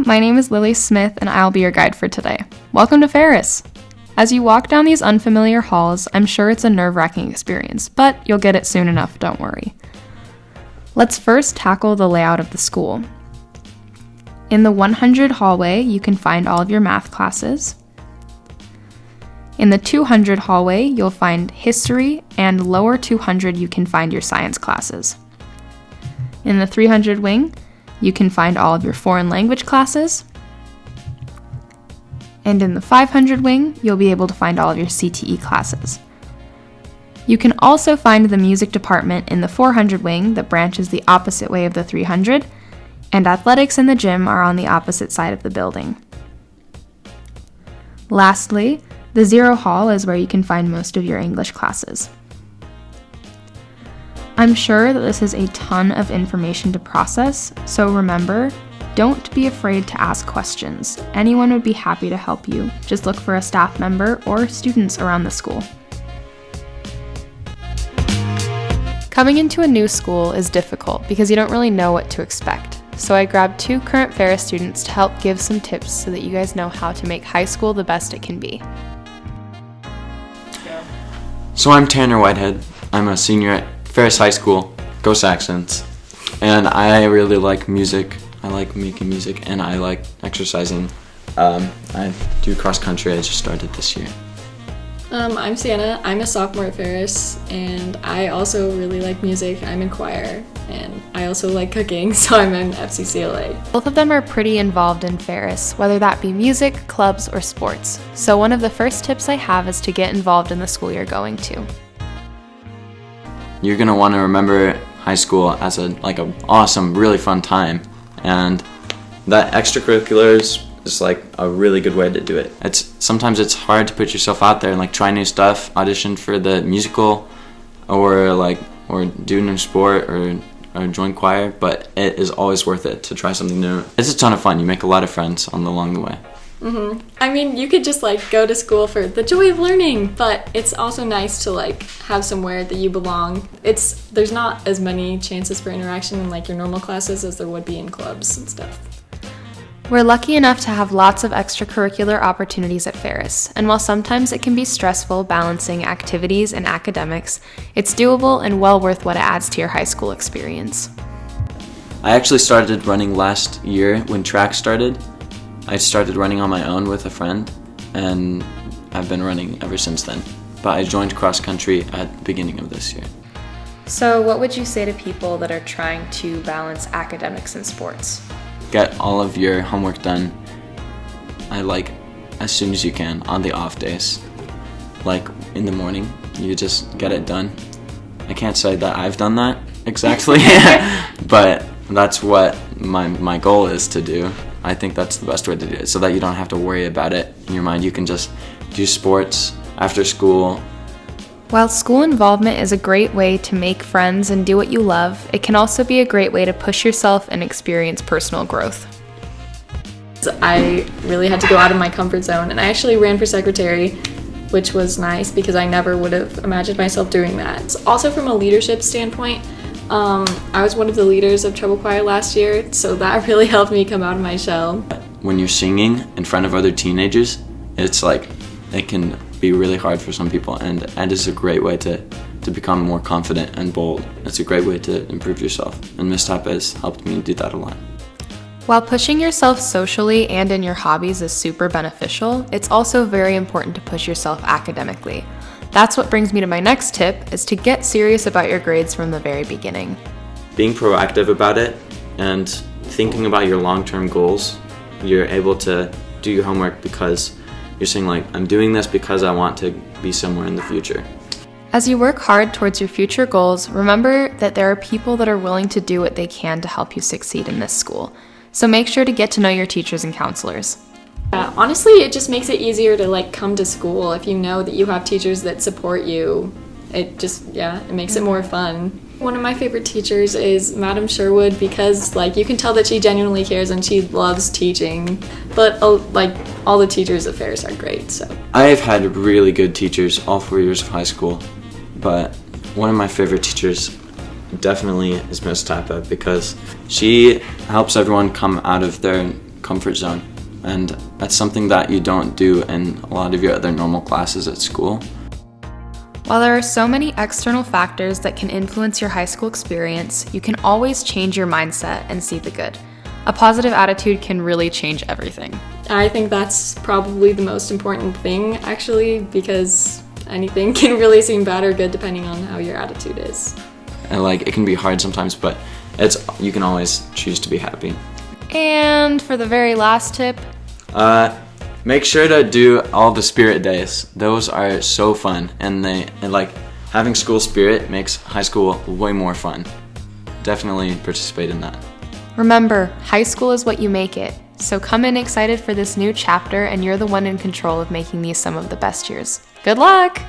my name is Lily Smith and I'll be your guide for today. Welcome to Ferris! As you walk down these unfamiliar halls, I'm sure it's a nerve-wracking experience, but you'll get it soon enough, don't worry. Let's first tackle the layout of the school. In the 100 hallway, you can find all of your math classes. In the 200 hallway, you'll find history, and lower 200 you can find your science classes. In the 300 wing, you can find all of your foreign language classes. And in the 500 wing, you'll be able to find all of your CTE classes. You can also find the music department in the 400 wing that branches the opposite way of the 300, and athletics and the gym are on the opposite side of the building. Lastly, the 0 hall is where you can find most of your English classes. I'm sure that this is a ton of information to process, so remember, don't be afraid to ask questions. Anyone would be happy to help you. Just look for a staff member or students around the school. Coming into a new school is difficult because you don't really know what to expect. So I grabbed 2 current Ferris students to help give some tips so that you guys know how to make high school the best it can be. So I'm Tanner Whitehead. I'm a senior at Ferris High School. Go Saxons. And I really like music. I like making music and I like exercising. I do cross country. I just started this year. I'm Sienna. I'm a sophomore at Ferris, and I also really like music. I'm in choir, and I also like cooking, so I'm in FCCLA. Both of them are pretty involved in Ferris, whether that be music, clubs, or sports. So one of the first tips I have is to get involved in the school you're going to. You're gonna want to remember high school as an awesome, really fun time, and that extracurriculars is like a really good way to do it. Sometimes it's hard to put yourself out there and try new stuff, audition for the musical, or do new sport or join choir. But it is always worth it to try something new. It's a ton of fun. You make a lot of friends along the way. I mean, you could just go to school for the joy of learning, but it's also nice to have somewhere that you belong. There's not as many chances for interaction in your normal classes as there would be in clubs and stuff. We're lucky enough to have lots of extracurricular opportunities at Ferris, and while sometimes it can be stressful balancing activities and academics, it's doable and well worth what it adds to your high school experience. I actually started running last year when track started. I started running on my own with a friend, and I've been running ever since then. But I joined cross country at the beginning of this year. So what would you say to people that are trying to balance academics and sports? Get all of your homework done, as soon as you can on the off days. In the morning, you just get it done. I can't say that I've done that exactly, but that's what my goal is to do. I think that's the best way to do it, so that you don't have to worry about it in your mind. You can just do sports after school. While school involvement is a great way to make friends and do what you love, it can also be a great way to push yourself and experience personal growth. I really had to go out of my comfort zone, and I actually ran for secretary, which was nice because I never would have imagined myself doing that. Also from a leadership standpoint, I was one of the leaders of Treble Choir last year, so that really helped me come out of my shell. When you're singing in front of other teenagers, it can be really hard for some people, and it's a great way to become more confident and bold. It's a great way to improve yourself, and Miss Tap has helped me do that a lot. While pushing yourself socially and in your hobbies is super beneficial, it's also very important to push yourself academically. That's what brings me to my next tip, is to get serious about your grades from the very beginning. Being proactive about it and thinking about your long-term goals, you're able to do your homework because you're saying I'm doing this because I want to be somewhere in the future. As you work hard towards your future goals, remember that there are people that are willing to do what they can to help you succeed in this school. So make sure to get to know your teachers and counselors. Honestly, it just makes it easier to come to school if you know that you have teachers that support you. It makes it more fun. One of my favorite teachers is Madam Sherwood because you can tell that she genuinely cares and she loves teaching. But all the teachers at Ferris are great. So I have had really good teachers all 4 years of high school, but one of my favorite teachers definitely is Miss Tappa because she helps everyone come out of their comfort zone. And that's something that you don't do in a lot of your other normal classes at school. While there are so many external factors that can influence your high school experience, you can always change your mindset and see the good. A positive attitude can really change everything. I think that's probably the most important thing, actually, because anything can really seem bad or good depending on how your attitude is. And like, it can be hard sometimes, but you can always choose to be happy. And for the very last tip, make sure to do all the spirit days. Those are so fun, and like having school spirit makes high school way more fun. Definitely participate in that. remember, high school is what you make it. So come in excited for this new chapter, and you're the one in control of making these some of the best years. Good luck!